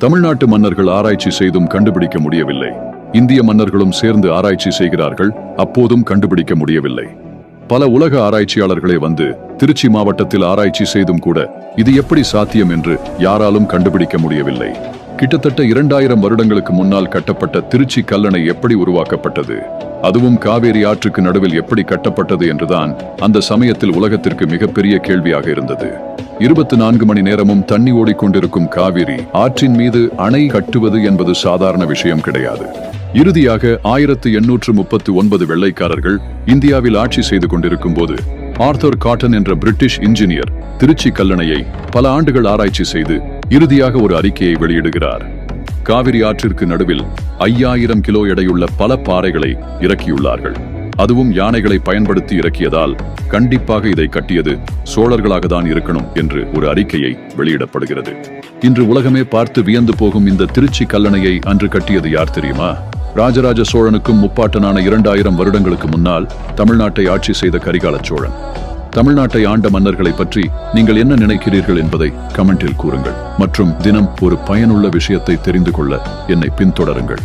தமிழ்நாட்டு மன்னர்கள் ஆராய்ச்சி செய்தும் கண்டுபிடிக்க முடியவில்லை. இந்திய மன்னர்களும் சேர்ந்து ஆராய்ச்சி செய்கிறார்கள், அப்போதும் கண்டுபிடிக்க முடியவில்லை. பல உலக ஆராய்ச்சியாளர்களே வந்து திருச்சி மாவட்டத்தில் ஆராய்ச்சி செய்தும் கூட இது எப்படி சாத்தியம் என்று யாராலும் கண்டுபிடிக்க முடியவில்லை. கிட்டத்தட்ட 2000 வருடங்களுக்கு முன்னால் கட்டப்பட்ட திருச்சி கல்லணை எப்படி உருவாக்கப்பட்டது, அதுவும் காவேரி ஆற்றுக்கு நடுவில் எப்படி கட்டப்பட்டது என்றுதான் அந்த சமயத்தில் உலகத்திற்கு மிகப்பெரிய கேள்வியாக இருந்தது. 24 மணி நேரமும் தண்ணி ஓடிக்கொண்டிருக்கும் காவிரி ஆற்றின் மீது அணை கட்டுவது என்பது சாதாரண விஷயம் கிடையாது. இறுதியாக 1839 வெள்ளைக்காரர்கள் இந்தியாவில் ஆட்சி செய்து கொண்டிருக்கும் போது ஆர்தர் காட்டன் என்ற பிரிட்டிஷ் இன்ஜினியர் திருச்சி கல்லணையை பல ஆண்டுகள் ஆராய்ச்சி செய்து இறுதியாக ஒரு அறிக்கையை வெளியிடுகிறார். காவிரி ஆற்றிற்கு நடுவில் 5000 கிலோ எடையுள்ள பல பாறைகளை இறக்கியுள்ளார்கள். அதுவும் யானைகளை பயன்படுத்தி இறக்கியதால் கண்டிப்பாக இதை கட்டியது சோழர்களாக தான் இருக்கணும் என்று ஒரு அறிக்கையை வெளியிடப்படுகிறது. இன்று உலகமே பார்த்து வியந்து போகும் இந்த திருச்சி கல்லணையை அன்று கட்டியது யார் தெரியுமா? ராஜராஜ சோழனுக்கும் முப்பாட்டனான 2000 வருடங்களுக்கு முன்னால் தமிழ்நாட்டை ஆட்சி செய்த கரிகால சோழன். தமிழ்நாட்டை ஆண்ட மன்னர்களை பற்றி நீங்கள் என்ன நினைக்கிறீர்கள் என்பதை கமெண்டில் கூறுங்கள். மற்றும் தினம் ஒரு பயனுள்ள விஷயத்தை தெரிந்து கொள்ள என்னை பின்தொடருங்கள்.